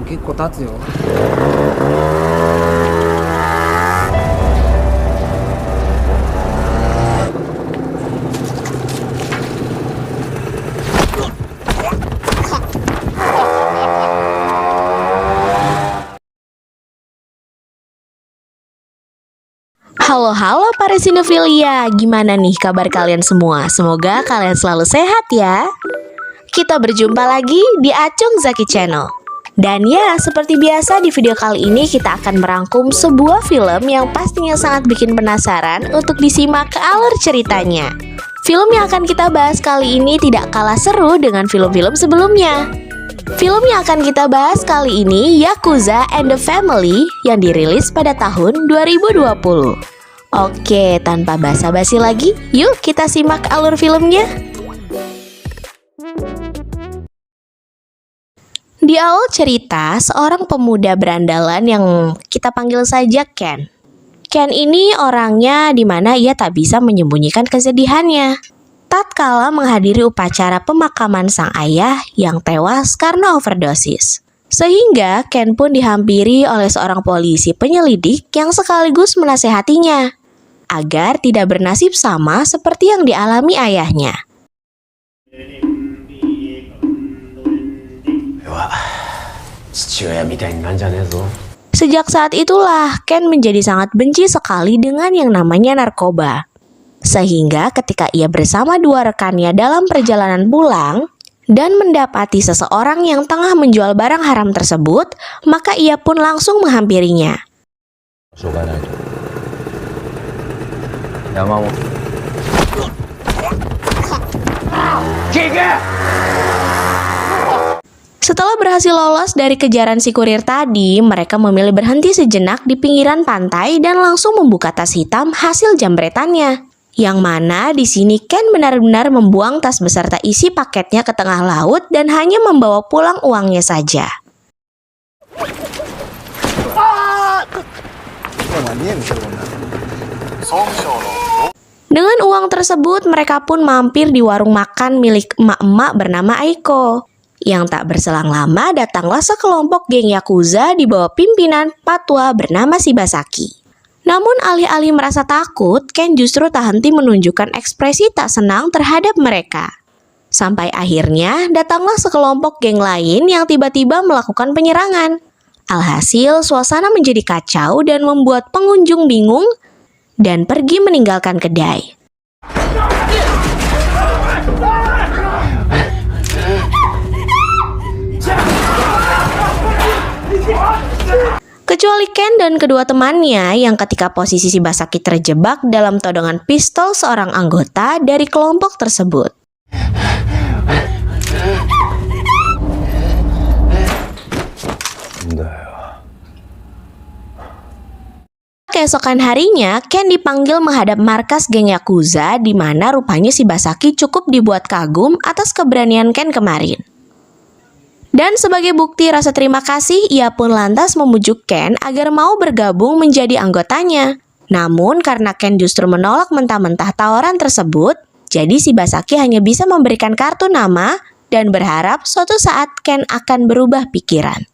結構経つよ。Halo para sinefilia, gimana nih kabar kalian semua? Semoga kalian selalu sehat ya. Kita berjumpa lagi di Acung Zaki Channel. Dan ya, seperti biasa di video kali ini kita akan merangkum sebuah film yang pastinya sangat bikin penasaran untuk disimak ke alur ceritanya. Film yang akan kita bahas kali ini tidak kalah seru dengan film-film sebelumnya. Film yang akan kita bahas kali ini Yakuza and the Family yang dirilis pada tahun 2020. Oke, tanpa basa-basi lagi, yuk kita simak alur filmnya. Di awal cerita, seorang pemuda berandalan yang kita panggil saja Ken. Ken ini orangnya di mana ia tak bisa menyembunyikan kesedihannya. Tatkala menghadiri upacara pemakaman sang ayah yang tewas karena overdosis. Sehingga Ken pun dihampiri oleh seorang polisi penyelidik yang sekaligus menasehatinya agar tidak bernasib sama seperti yang dialami ayahnya. Sejak saat itulah Ken menjadi sangat benci sekali dengan yang namanya narkoba. Sehingga ketika ia bersama dua rekannya dalam perjalanan pulang dan mendapati seseorang yang tengah menjual barang haram tersebut, maka ia pun langsung menghampirinya. Setelah berhasil lolos dari kejaran si kurir tadi, mereka memilih berhenti sejenak di pinggiran pantai dan langsung membuka tas hitam hasil jambretannya. Yang mana di sini Ken benar-benar membuang tas beserta isi paketnya ke tengah laut dan hanya membawa pulang uangnya saja. Dengan uang tersebut, mereka pun mampir di warung makan milik emak-emak bernama Aiko. Yang tak berselang lama, datanglah sekelompok geng Yakuza di bawah pimpinan Patwa bernama Shibasaki. Namun alih-alih merasa takut, Ken justru tak henti menunjukkan ekspresi tak senang terhadap mereka. Sampai akhirnya datanglah sekelompok geng lain yang tiba-tiba melakukan penyerangan. Alhasil, suasana menjadi kacau dan membuat pengunjung bingung dan pergi meninggalkan kedai. Kecuali Ken dan kedua temannya yang ketika posisi Shibasaki terjebak dalam todongan pistol seorang anggota dari kelompok tersebut. Keesokan harinya, Ken dipanggil menghadap markas geng Yakuza di mana rupanya Shibasaki cukup dibuat kagum atas keberanian Ken kemarin. Dan sebagai bukti rasa terima kasih, ia pun lantas membujuk Ken agar mau bergabung menjadi anggotanya. Namun karena Ken justru menolak mentah-mentah tawaran tersebut, jadi Shibasaki hanya bisa memberikan kartu nama dan berharap suatu saat Ken akan berubah pikiran.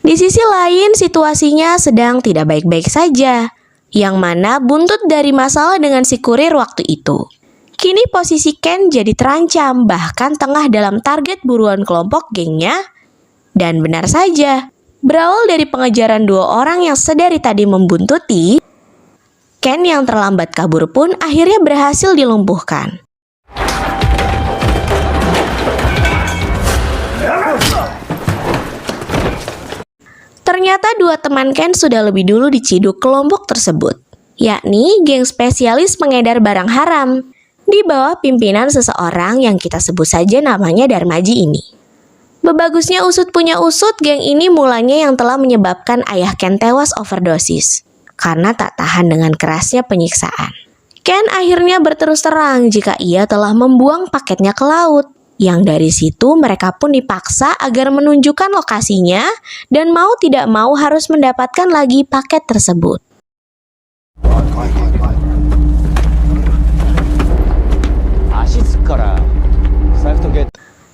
Di sisi lain, situasinya sedang tidak baik-baik saja, yang mana buntut dari masalah dengan si kurir waktu itu. Kini posisi Ken jadi terancam, bahkan tengah dalam target buruan kelompok gengnya. Dan benar saja, berawal dari pengejaran dua orang yang sedari tadi membuntuti, Ken yang terlambat kabur pun akhirnya berhasil dilumpuhkan. Ternyata dua teman Ken sudah lebih dulu diciduk kelompok tersebut, yakni geng spesialis pengedar barang haram, di bawah pimpinan seseorang yang kita sebut saja namanya Darmaji ini. Bebagusnya usut punya usut, geng ini mulanya yang telah menyebabkan ayah Ken tewas overdosis, karena tak tahan dengan kerasnya penyiksaan. Ken akhirnya berterus terang jika ia telah membuang paketnya ke laut. Yang dari situ mereka pun dipaksa agar menunjukkan lokasinya dan mau tidak mau harus mendapatkan lagi paket tersebut.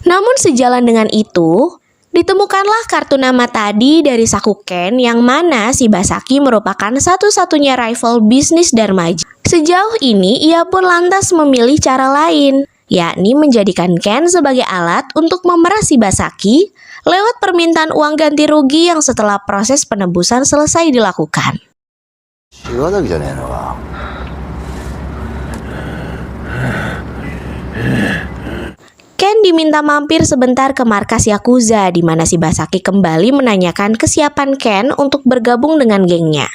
Namun sejalan dengan itu, ditemukanlah kartu nama tadi dari saku Ken yang mana Shibasaki merupakan satu-satunya rival bisnis Darmaji. Sejauh ini ia pun lantas memilih cara lain, yakni menjadikan Ken sebagai alat untuk memeras Shibasaki lewat permintaan uang ganti rugi yang setelah proses penebusan selesai dilakukan. Ken diminta mampir sebentar ke markas Yakuza di mana Shibasaki kembali menanyakan kesiapan Ken untuk bergabung dengan gengnya.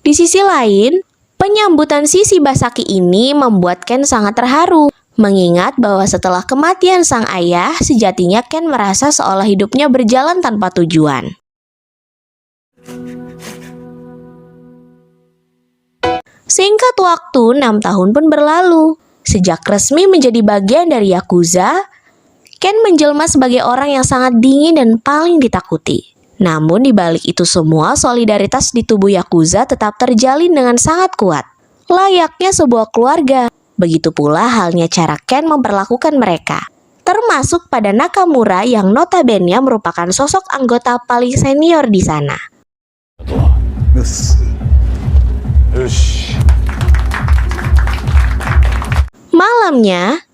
Di sisi lain, penyambutan si Shibasaki ini membuat Ken sangat terharu, mengingat bahwa setelah kematian sang ayah, sejatinya Ken merasa seolah hidupnya berjalan tanpa tujuan. Singkat waktu, 6 tahun pun berlalu. Sejak resmi menjadi bagian dari Yakuza, Ken menjelma sebagai orang yang sangat dingin dan paling ditakuti. Namun di balik itu semua, solidaritas di tubuh Yakuza tetap terjalin dengan sangat kuat. Layaknya sebuah keluarga, begitu pula halnya cara Ken memperlakukan mereka. Termasuk pada Nakamura yang notabene merupakan sosok anggota paling senior di sana. Malamnya,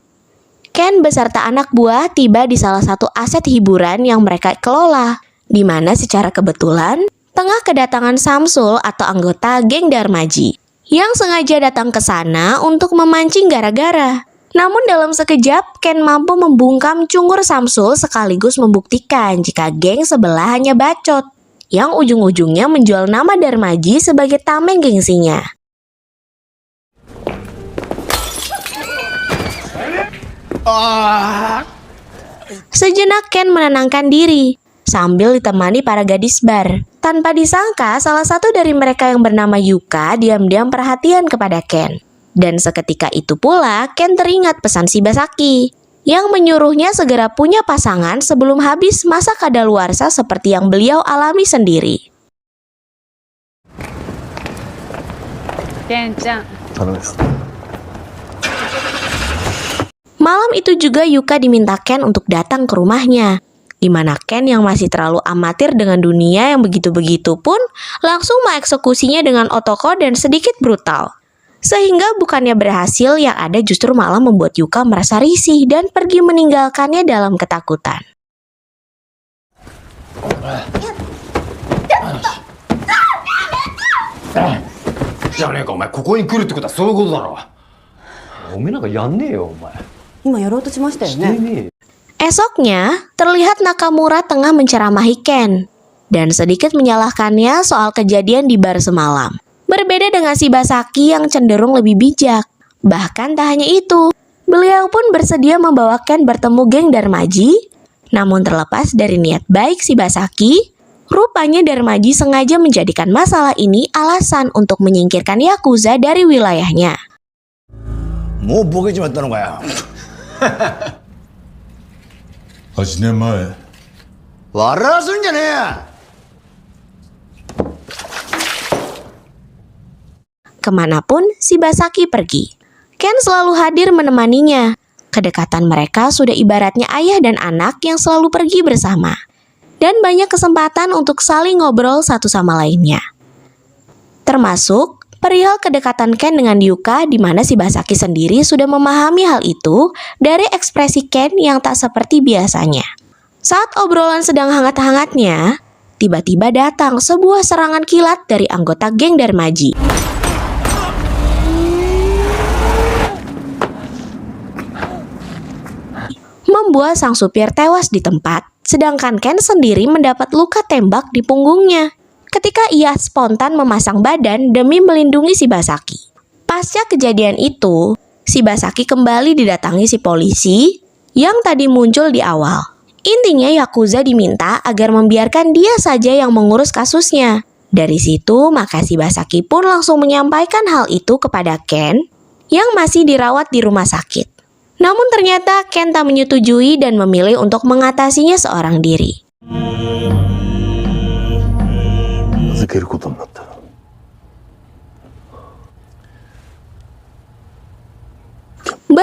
Ken beserta anak buah tiba di salah satu aset hiburan yang mereka kelola, di mana secara kebetulan tengah kedatangan Samsul atau anggota geng Darmaji yang sengaja datang ke sana untuk memancing gara-gara. Namun dalam sekejap, Ken mampu membungkam cungur Samsul sekaligus membuktikan jika geng sebelah hanya bacot, yang ujung-ujungnya menjual nama Darmaji sebagai tameng gengsinya. Sejenak Ken menenangkan diri sambil ditemani para gadis bar. Tanpa disangka, salah satu dari mereka yang bernama Yuka diam-diam perhatian kepada Ken. Dan seketika itu pula Ken teringat pesan Shibasaki yang menyuruhnya segera punya pasangan sebelum habis masa kadaluarsa seperti yang beliau alami sendiri. Ken-chan. Malam itu juga Yuka diminta Ken untuk datang ke rumahnya, di mana Ken yang masih terlalu amatir dengan dunia yang begitu-begitu pun langsung mengeksekusinya dengan otoko dan sedikit brutal. Sehingga bukannya berhasil, yang ada justru malah membuat Yuka merasa risih dan pergi meninggalkannya dalam ketakutan. Esoknya, terlihat Nakamura tengah menceramahi Ken dan sedikit menyalahkannya soal kejadian di bar semalam. Berbeda dengan Shibasaki yang cenderung lebih bijak. Bahkan tak hanya itu, beliau pun bersedia membawa Ken bertemu geng Darmaji. Namun terlepas dari niat baik Shibasaki, rupanya Darmaji sengaja menjadikan masalah ini alasan untuk menyingkirkan Yakuza dari wilayahnya. Mau boke cuma tahu nggak ya? 8年前笑わすんじゃねえや。Kemanapun Shibasaki pergi, Ken selalu hadir menemaninya. Kedekatan mereka sudah ibaratnya ayah dan anak yang selalu pergi bersama. Dan banyak kesempatan untuk saling ngobrol satu sama lainnya. Termasuk perihal kedekatan Ken dengan Yuka, di mana Shibasaki sendiri sudah memahami hal itu dari ekspresi Ken yang tak seperti biasanya. Saat obrolan sedang hangat-hangatnya, tiba-tiba datang sebuah serangan kilat dari anggota geng Darmaji. Membuat sang supir tewas di tempat, sedangkan Ken sendiri mendapat luka tembak di punggungnya ketika ia spontan memasang badan demi melindungi Shibasaki. Pasca kejadian itu, Shibasaki kembali didatangi si polisi yang tadi muncul di awal. Intinya Yakuza diminta agar membiarkan dia saja yang mengurus kasusnya. Dari situ, maka Shibasaki pun langsung menyampaikan hal itu kepada Ken yang masih dirawat di rumah sakit. Namun ternyata Ken tak menyetujui dan memilih untuk mengatasinya seorang diri.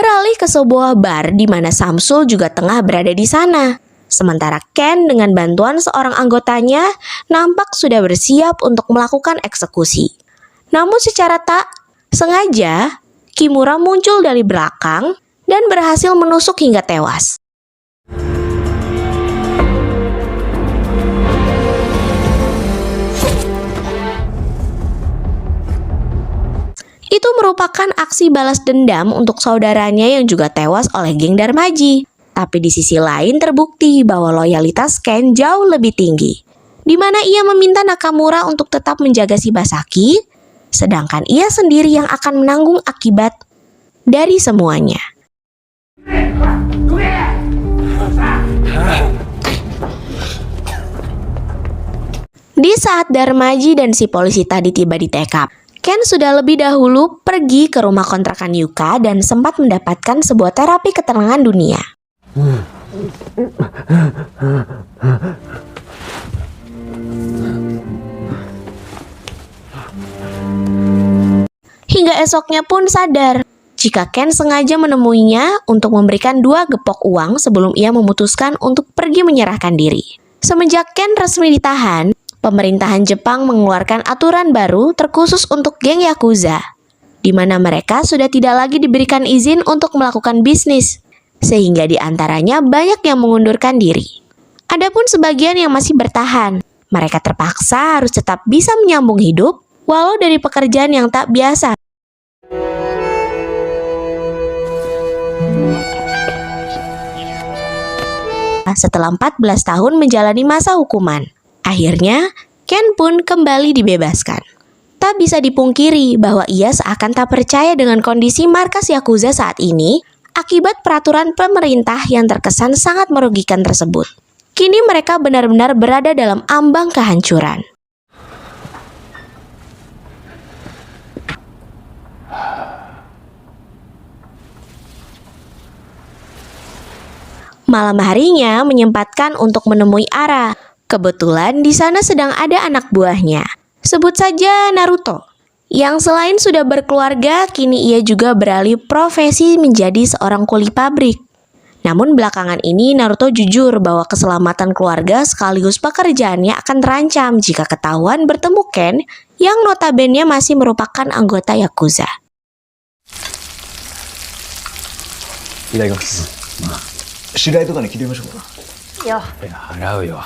beralih ke sebuah bar di mana Samsul juga tengah berada di sana. Sementara Ken dengan bantuan seorang anggotanya nampak sudah bersiap untuk melakukan eksekusi. Namun secara tak sengaja, Kimura muncul dari belakang dan berhasil menusuk hingga tewas. Itu merupakan aksi balas dendam untuk saudaranya yang juga tewas oleh geng Darmaji. Tapi di sisi lain terbukti bahwa loyalitas Ken jauh lebih tinggi, di mana ia meminta Nakamura untuk tetap menjaga Shibasaki, sedangkan ia sendiri yang akan menanggung akibat dari semuanya. Di saat Darmaji dan si polisi tadi tiba di TK, Ken sudah lebih dahulu pergi ke rumah kontrakan Yuka dan sempat mendapatkan sebuah terapi ketenangan dunia. Hingga esoknya pun sadar jika Ken sengaja menemuinya untuk memberikan 2 gepok uang sebelum ia memutuskan untuk pergi menyerahkan diri. Semenjak Ken resmi ditahan, pemerintahan Jepang mengeluarkan aturan baru terkhusus untuk geng Yakuza, di mana mereka sudah tidak lagi diberikan izin untuk melakukan bisnis, sehingga di antaranya banyak yang mengundurkan diri. Adapun sebagian yang masih bertahan, mereka terpaksa harus tetap bisa menyambung hidup, walau dari pekerjaan yang tak biasa. Setelah 14 tahun menjalani masa hukuman, akhirnya Ken pun kembali dibebaskan. Tak bisa dipungkiri bahwa ia seakan tak percaya dengan kondisi markas Yakuza saat ini akibat peraturan pemerintah yang terkesan sangat merugikan tersebut. Kini mereka benar-benar berada dalam ambang kehancuran. Malam harinya menyempatkan untuk menemui Ara. Kebetulan di sana sedang ada anak buahnya. Sebut saja Naruto. Yang selain sudah berkeluarga, kini ia juga beralih profesi menjadi seorang kuli pabrik. Namun belakangan ini Naruto jujur bahwa keselamatan keluarga sekaligus pekerjaannya akan terancam jika ketahuan bertemu Ken yang notabene masih merupakan anggota Yakuza. いただきます。知り合いとかに聞いてみましょうか。いやいや、払うよ。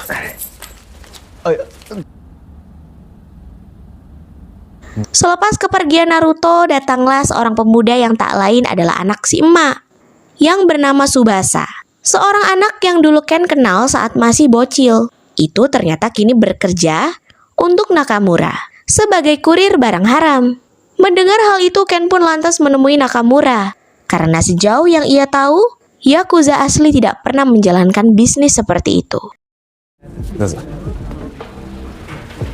あ、いや、 Selepas kepergian Naruto, datanglah seorang pemuda yang tak lain adalah anak si emak, yang bernama Tsubasa. Seorang anak yang dulu Ken kenal saat masih bocil. Itu ternyata kini bekerja untuk Nakamura sebagai kurir barang haram. Mendengar hal itu, Ken pun lantas menemui Nakamura. Karena sejauh yang ia tahu, Yakuza asli tidak pernah menjalankan bisnis seperti itu. どうぞ。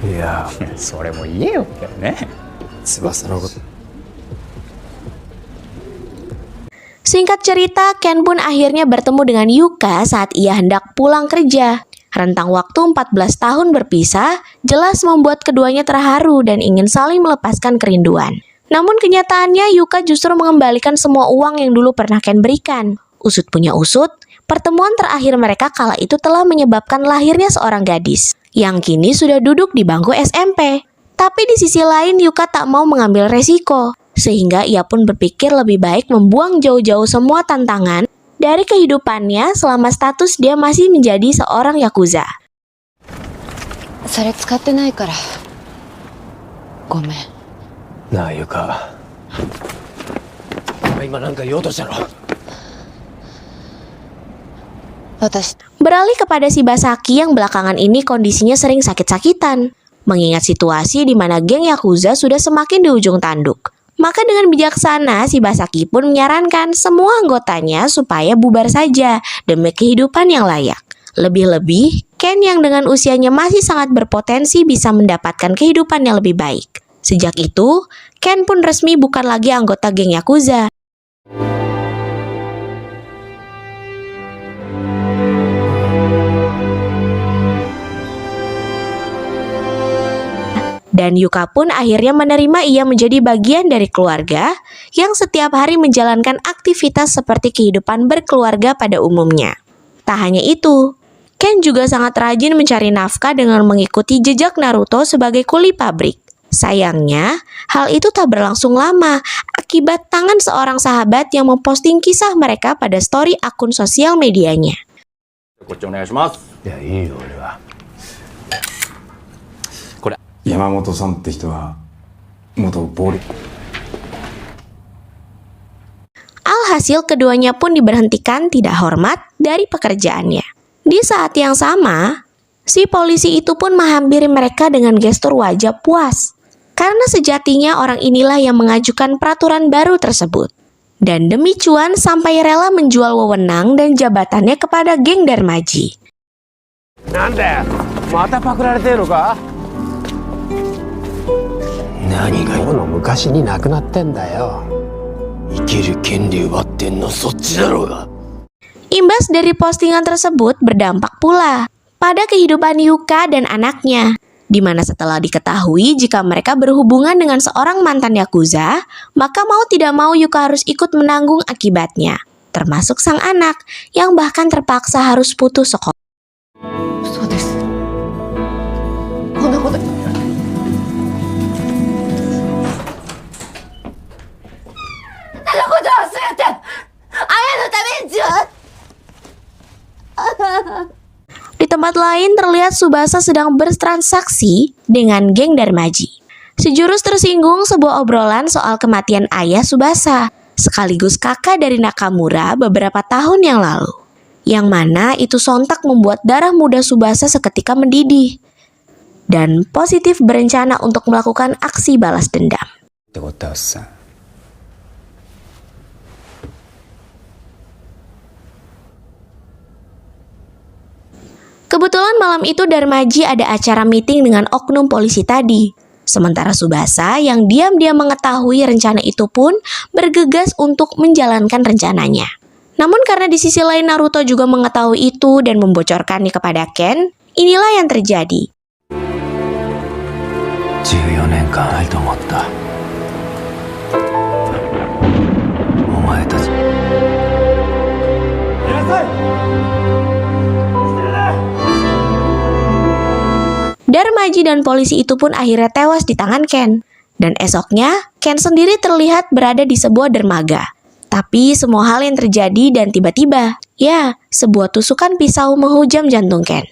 いや、それも言えよってね。翼のこと。 Singkat cerita, Ken pun akhirnya bertemu dengan Yuka saat ia hendak pulang kerja. Rentang waktu 14 tahun berpisah, jelas membuat keduanya terharu dan ingin saling melepaskan kerinduan. Namun kenyataannya Yuka justru mengembalikan semua uang yang dulu pernah Ken berikan. Usut punya usut, pertemuan terakhir mereka kala itu telah menyebabkan lahirnya seorang gadis, yang kini sudah duduk di bangku SMP. Tapi di sisi lain Yuka tak mau mengambil resiko, sehingga ia pun berpikir lebih baik membuang jauh-jauh semua tantangan dari kehidupannya selama status dia masih menjadi seorang Yakuza. それ使ってないからごめん。なあ、ゆか。今なんか言おうとしたろ。 私 Beralih kepada Shibasaki yang belakangan ini kondisinya sering sakit-sakitan, mengingat situasi di mana geng Yakuza sudah semakin di ujung tanduk. Maka dengan bijaksana, Shibasaki pun menyarankan semua anggotanya supaya bubar saja demi kehidupan yang layak. Lebih-lebih, Ken yang dengan usianya masih sangat berpotensi bisa mendapatkan kehidupan yang lebih baik. Sejak itu, Ken pun resmi bukan lagi anggota geng Yakuza. Dan Yuka pun akhirnya menerima ia menjadi bagian dari keluarga yang setiap hari menjalankan aktivitas seperti kehidupan berkeluarga pada umumnya. Tak hanya itu, Ken juga sangat rajin mencari nafkah dengan mengikuti jejak Naruto sebagai kuli pabrik. Sayangnya, hal itu tak berlangsung lama akibat tangan seorang sahabat yang memposting kisah mereka pada story akun sosial medianya. こっちお願いします。いや、いいよ、俺は。山本さんって人は元暴力。 Alhasil keduanya pun diberhentikan tidak hormat dari pekerjaannya. Di saat yang sama, si polisi itu pun menghampiri mereka dengan gestur wajah puas. Karena sejatinya orang inilah yang mengajukan peraturan baru tersebut. Dan demi cuan sampai rela menjual wewenang dan jabatannya kepada geng Darmaji. なんだよ、またパクられてるのか？何が世の昔になくなってんだよ。生きる権利奪ってんのそっちだろうが。 Imbas dari postingan tersebut berdampak pula pada kehidupan Yuka dan anaknya, di mana setelah diketahui jika mereka berhubungan dengan seorang mantan Yakuza, maka mau tidak mau Yuka harus ikut menanggung akibatnya, termasuk sang anak yang bahkan terpaksa harus putus sekolah. そうです。こんなこと。Di tempat lain terlihat Tsubasa sedang bertransaksi dengan geng Darmaji. Sejurus tersinggung sebuah obrolan soal kematian ayah Tsubasa, sekaligus kakak dari Nakamura beberapa tahun yang lalu. Yang mana itu sontak membuat darah muda Tsubasa seketika mendidih. Dan positif berencana untuk melakukan aksi balas dendam. ってことはさ。 Kebetulan malam itu Darmaji ada acara meeting dengan oknum polisi tadi. Sementara Tsubasa yang diam-diam mengetahui rencana itu pun bergegas untuk menjalankan rencananya. Namun karena di sisi lain Naruto juga mengetahui itu dan membocorkannya kepada Ken, inilah yang terjadi. 14年間愛と思った。お前たち。やなさい。 Darmaji dan polisi itu pun akhirnya tewas di tangan Ken. Dan esoknya, Ken sendiri terlihat berada di sebuah dermaga. Tapi semua hal yang terjadi dan tiba-tiba, ya, sebuah tusukan pisau menghujam jantung Ken.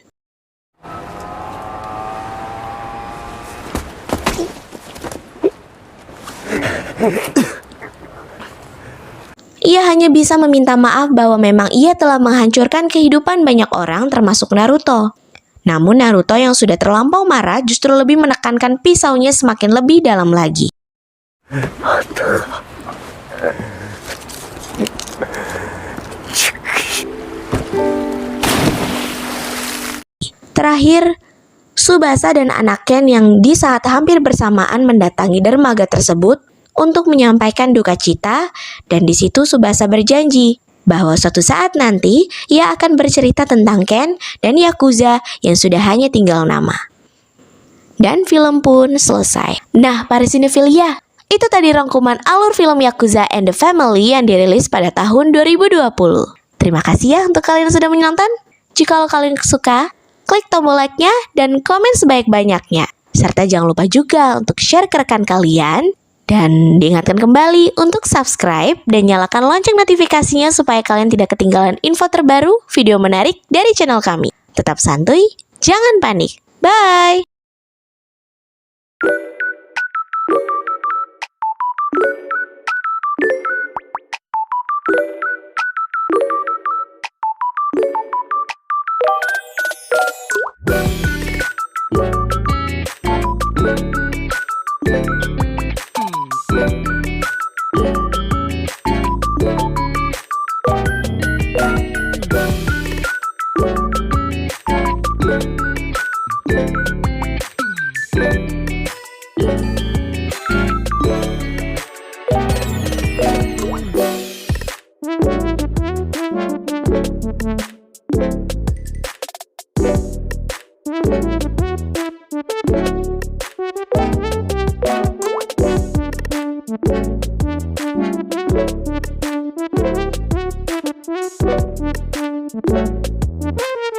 Ia hanya bisa meminta maaf bahwa memang ia telah menghancurkan kehidupan banyak orang termasuk Naruto. Namun Naruto yang sudah terlampau marah justru lebih menekankan pisaunya semakin lebih dalam lagi. Terakhir, Tsubasa dan anak Ken yang di saat hampir bersamaan mendatangi dermaga tersebut untuk menyampaikan duka cita, dan di situ Tsubasa berjanji bahwa suatu saat nanti ia akan bercerita tentang Ken dan Yakuza yang sudah hanya tinggal nama. Dan film pun selesai. Nah, para sinefilia, itu tadi rangkuman alur film Yakuza and the Family yang dirilis pada tahun 2020. Terima kasih ya untuk kalian yang sudah menonton. Jika kalian suka, klik tombol like-nya dan komen sebanyak-banyaknya. Serta jangan lupa juga untuk share ke rekan kalian. Dan diingatkan kembali untuk subscribe dan nyalakan lonceng notifikasinya supaya kalian tidak ketinggalan info terbaru, video menarik dari channel kami. Tetap santuy, jangan panik. Bye!